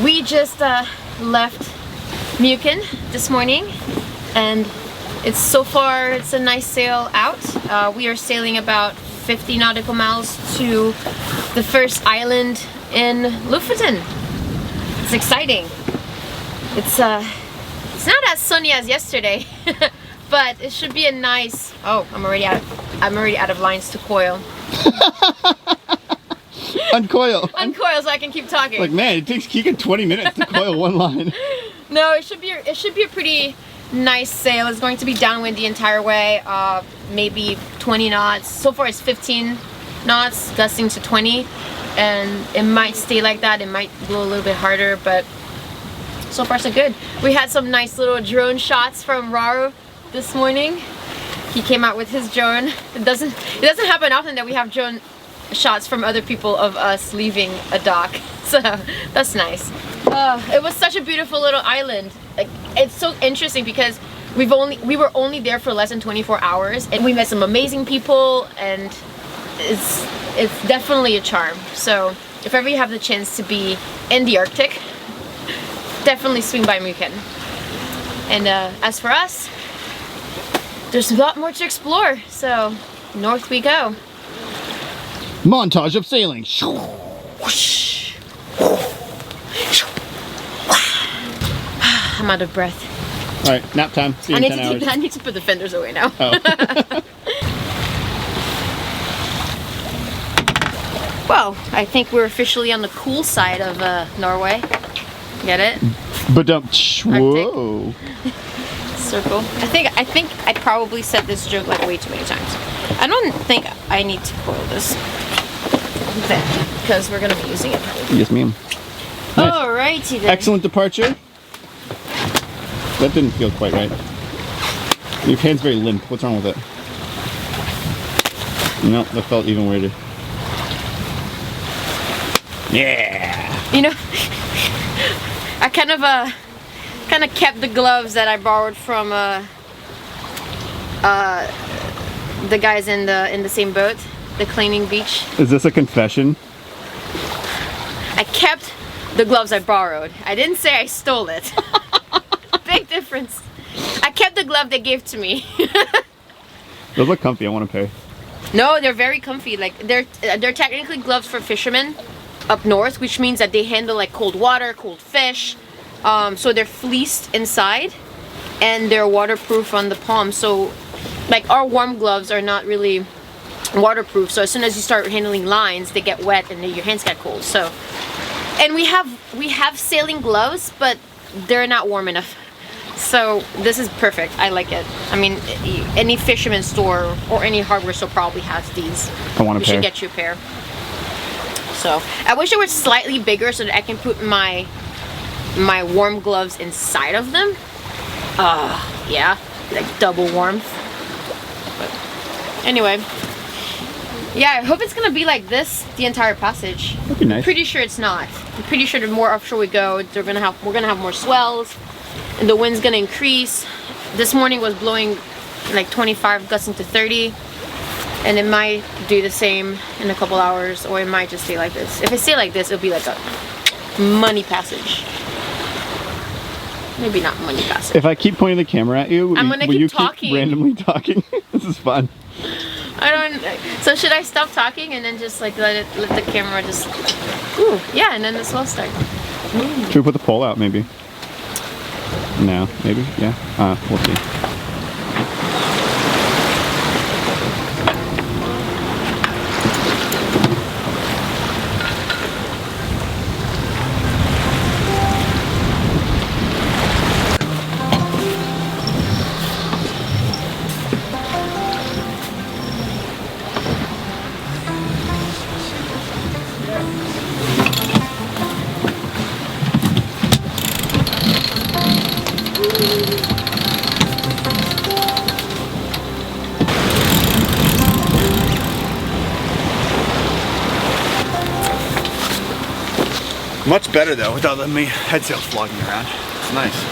We just left Muken this morning, and it's a nice sail out. We are sailing about 50 nautical miles to the first island in Luffin. It's exciting. It's not as sunny as yesterday, but it should be a nice. Oh, I'm already out of lines to coil. Uncoil. Uncoil so I can keep talking. Like, man, it takes Keegan 20 minutes to coil one line. No, it should be a pretty nice sail. It's going to be downwind the entire way, maybe 20 knots. So far it's 15 knots, gusting to 20, and it might stay like that. It might blow a little bit harder, but so far so good. We had some nice little drone shots from Raru this morning. He came out with his drone. It doesn't happen often that we have drone shots from other people of us leaving a dock, so that's nice. It was such a beautiful little island. Like, it's so interesting because we were only there for less than 24 hours, and we met some amazing people, and it's definitely a charm. So if ever you have the chance to be in the Arctic, definitely swing by Muken. And as for us, there's a lot more to explore, so north we go. Montage of sailing. I'm out of breath. Alright, nap time. See you in 10 hours. I need to put the fenders away now. Oh. Well, I think we're officially on the cool side of Norway. Get it? But whoa. Circle. I think I probably said this joke like way too many times. I don't think I need to coil this then, because we're gonna be using it. Yes, ma'am. Nice. Alrighty then. Excellent departure. That didn't feel quite right. Your hand's very limp. What's wrong with it? No, that felt even weirder. Yeah. You know, I kind of kept the gloves that I borrowed from the guys in the same boat, the cleaning beach. Is this a confession? I kept the gloves I borrowed. I didn't say I stole it. Big difference. I kept the glove they gave to me. Those look comfy. I want a pair. No, they're very comfy. Like they're technically gloves for fishermen up north, which means that they handle like cold water, cold fish. So they're fleeced inside, and they're waterproof on the palm. So, like, our warm gloves are not really waterproof. So as soon as you start handling lines, they get wet and your hands get cold. So, and we have sailing gloves, but they're not warm enough. So this is perfect. I like it. I mean, any fisherman store or any hardware store probably has these. I want a pair. You should get you a pair. So I wish they were slightly bigger so that I can put my warm gloves inside of them. Yeah, like double warmth. But anyway, yeah, I hope it's gonna be like this the entire passage. That'd be nice. I'm pretty sure it's not. I'm pretty sure the more offshore we go, we're gonna have more swells, and the wind's gonna increase. This morning was blowing like 25, gusting to 30, and it might do the same in a couple hours, or it might just stay like this. If it stay like this, it'll be like a money passage. Maybe not money passage. If I keep pointing the camera at you, I'm gonna will you talking. keep randomly talking? This is fun. I don't. So should I stop talking and then just like let the camera just? Ooh, yeah, and then the swell start. Should we put the pole out maybe? No, maybe, yeah. We'll see. Much better though, without letting me head sail flogging around. It's nice.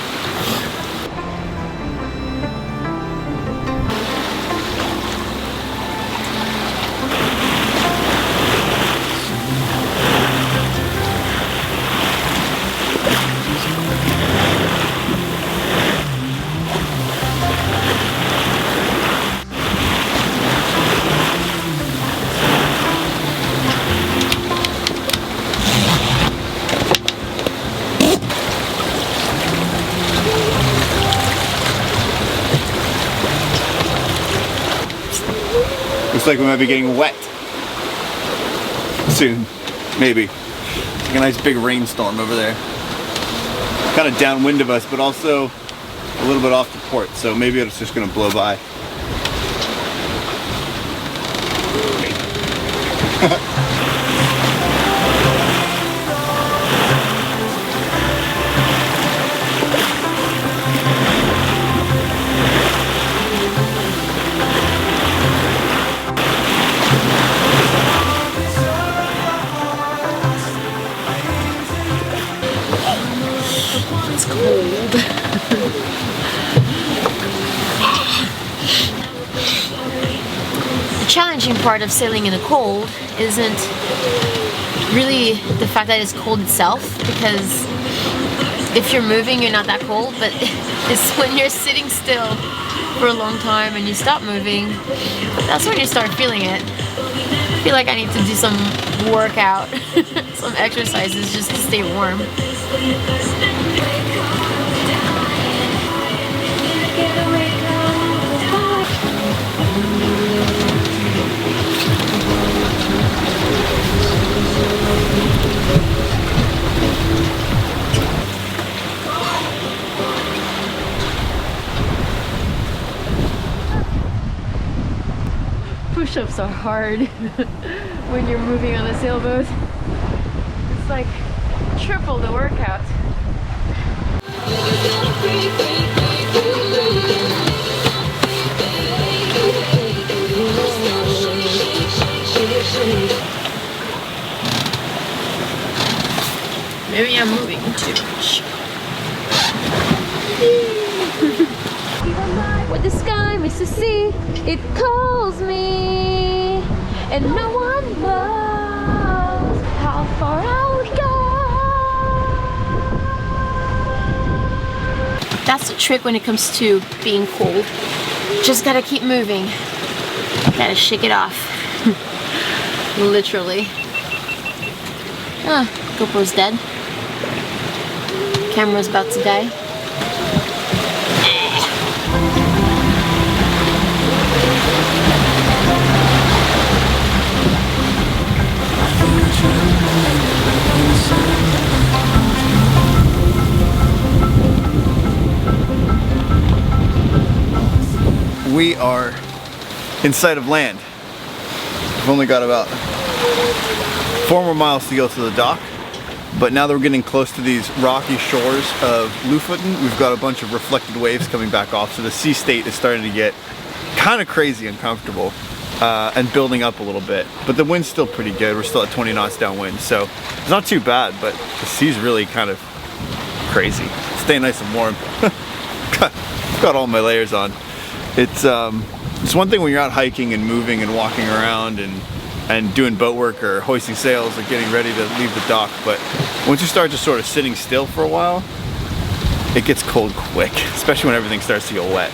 Looks like we might be getting wet soon, maybe. Like a nice big rainstorm over there. Kind of downwind of us, but also a little bit off the port, so maybe it's just gonna blow by. It's cold. The challenging part of sailing in the cold isn't really the fact that it's cold itself, because if you're moving you're not that cold, but it's when you're sitting still for a long time and you stop moving, that's when you start feeling it. I feel like I need to do some workout, some exercises just to stay warm. Push-ups are hard when you're moving on a sailboat. It's like triple the workout. Maybe I'm moving too much. What the sky makes to see, it calls me, and no one knows how far I'll go. That's the trick when it comes to being cold. Just gotta keep moving. Gotta shake it off. Literally. Ah, GoPro's dead. Camera's about to die. We are in sight of land. We've only got about 4 more miles to go to the dock, but now that we're getting close to these rocky shores of Luffin, we've got a bunch of reflected waves coming back off, so the sea state is starting to get kind of crazy uncomfortable and building up a little bit. But the wind's still pretty good. We're still at 20 knots downwind, so it's not too bad, but the sea's really kind of crazy. Staying nice and warm. got all my layers on. It's one thing when you're out hiking and moving and walking around and doing boat work or hoisting sails or getting ready to leave the dock, but once you start just sort of sitting still for a while, it gets cold quick, especially when everything starts to get wet.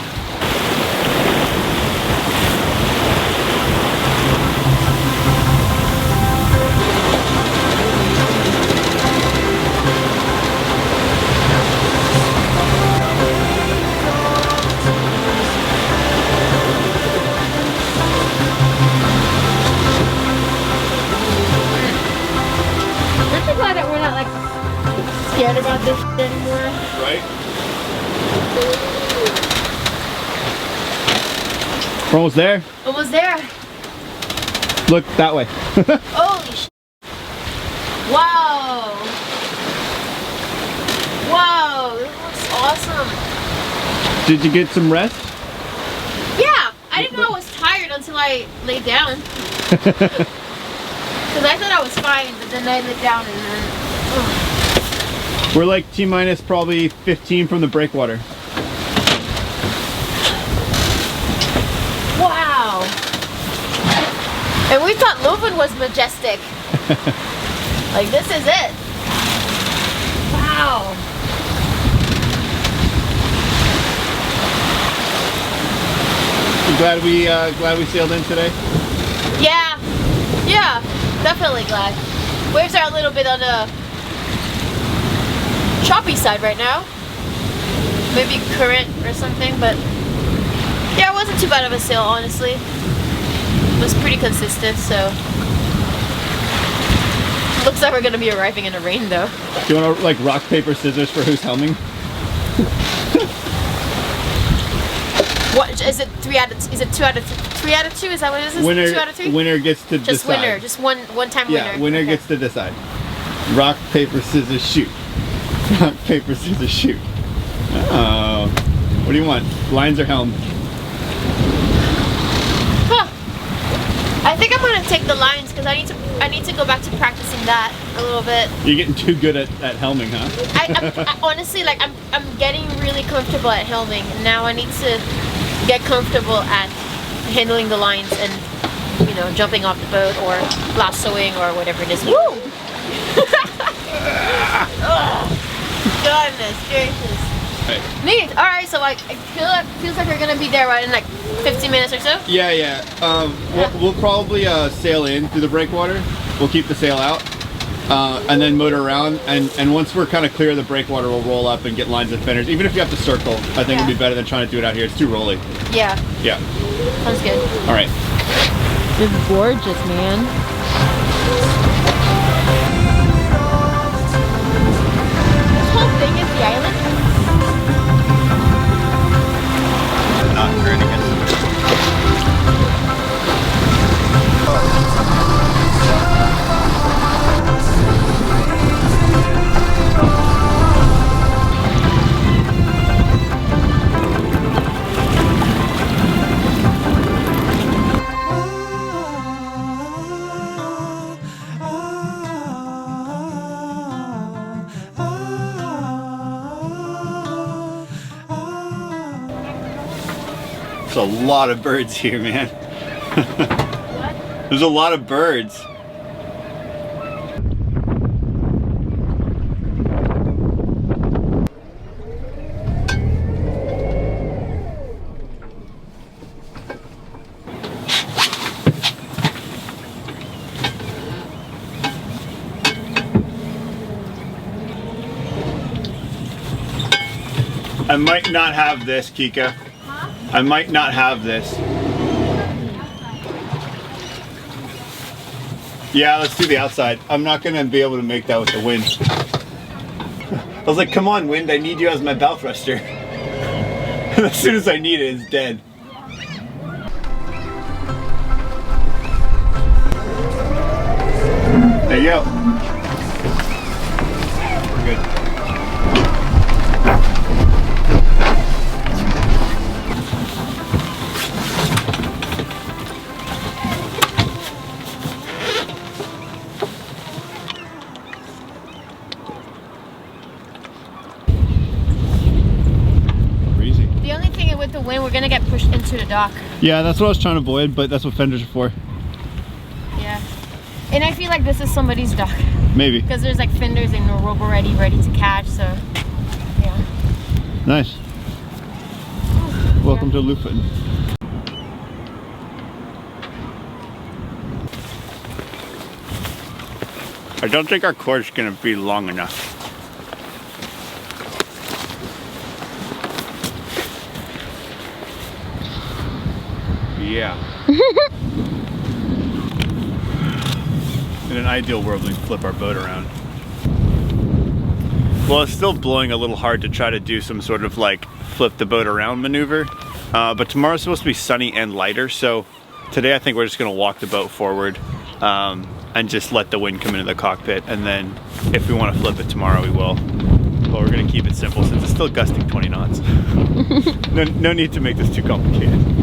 Scared about this anymore. Right? We're almost there. Almost there. Look that way. Holy sh! Wow! Wow, this looks awesome. Did you get some rest? Yeah, I didn't know I was tired until I laid down. Because I thought I was fine, but then I laid down and then... We're like T-minus probably 15 from the breakwater. Wow! And we thought Luffin was majestic. Like, this is it. Wow! You glad we sailed in today? Yeah, yeah, definitely glad. Waves are a little bit on the choppy side right now. Maybe current or something, but yeah, it wasn't too bad of a sail, honestly. was pretty consistent, so looks like we're gonna be arriving in the rain though. Do you want to like rock, paper, scissors for who's helming? What is it? 3 out of? Is it 2 out of 3 out of 2? Is that what it is? Winner, 2 out of 3. Winner gets to just decide. Winner, just one time yeah, winner. Winner okay. gets to decide. Rock, paper, scissors, shoot. Rock, paper, scissors, shoot. Oh, what do you want? Lines or helm? Huh. I think I'm gonna take the lines because I need to go back to practicing that a little bit. You're getting too good at helming, huh? I honestly, like, I'm getting really comfortable at helming. Now I need to get comfortable at handling the lines and, you know, jumping off the boat or lassoing or whatever it is. Woo! Oh, goodness gracious. Right. Neat. All right, so like, it feels like we're gonna be there right in like 15 minutes or so. Yeah. We'll probably sail in through the breakwater. We'll keep the sail out. And then motor around, and once we're kind of clear of the breakwater, we'll roll up and get lines and fenders. Even if you have to circle, I think it'd be better than trying to do it out here. It's too rolly. Yeah. Yeah. Sounds good. All right. This is gorgeous, man. This whole thing is the island. Not turning it. There's a lot of birds here, man. What? There's a lot of birds. I might not have this, Kika. Huh? I might not have this. Yeah, let's do the outside. I'm not gonna be able to make that with the wind. I was like, come on, wind, I need you as my bow thruster. And as soon as I need it, it's dead. There you go. We're good. With the wind, we're gonna get pushed into the dock. Yeah, that's what I was trying to avoid, but that's what fenders are for. Yeah. And I feel like this is somebody's dock. Maybe. Because there's like fenders and a rope already ready to catch, so yeah. Nice. Welcome to Luffin. I don't think our cord's gonna be long enough. Yeah. In an ideal world, we'd flip our boat around. Well, it's still blowing a little hard to try to do some sort of like flip the boat around maneuver. But tomorrow's supposed to be sunny and lighter, so today I think we're just gonna walk the boat forward and just let the wind come into the cockpit, and then if we want to flip it tomorrow, we will. But we're gonna keep it simple since it's still gusting 20 knots. No need to make this too complicated.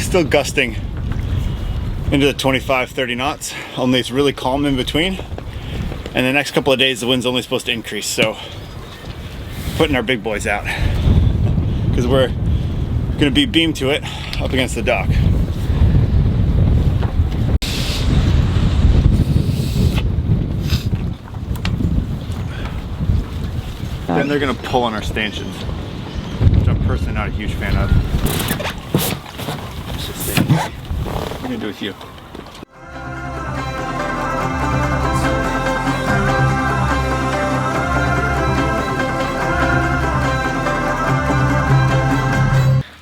Still gusting into the 25-30 knots, only it's really calm in between, and the next couple of days the wind's only supposed to increase, so putting our big boys out because we're gonna be beamed to it up against the dock. Then they're gonna pull on our stanchions, which I'm personally not a huge fan of. Let's just stay here. What are we gonna do with you?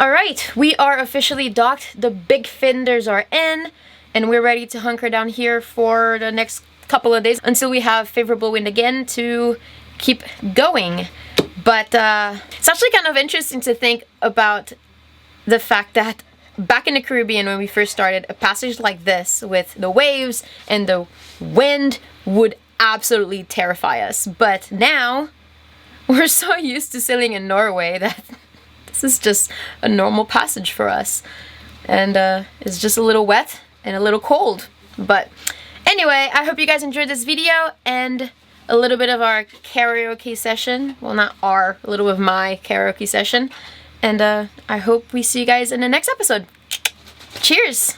Alright, we are officially docked. The big fenders are in, and we're ready to hunker down here for the next couple of days until we have favorable wind again to keep going. But it's actually kind of interesting to think about the fact that back in the Caribbean when we first started, a passage like this with the waves and the wind would absolutely terrify us. But now, we're so used to sailing in Norway that this is just a normal passage for us. And it's just a little wet and a little cold. But anyway, I hope you guys enjoyed this video and a little bit of our karaoke session. Well, not our, a little bit of my karaoke session. And I hope we see you guys in the next episode. Cheers!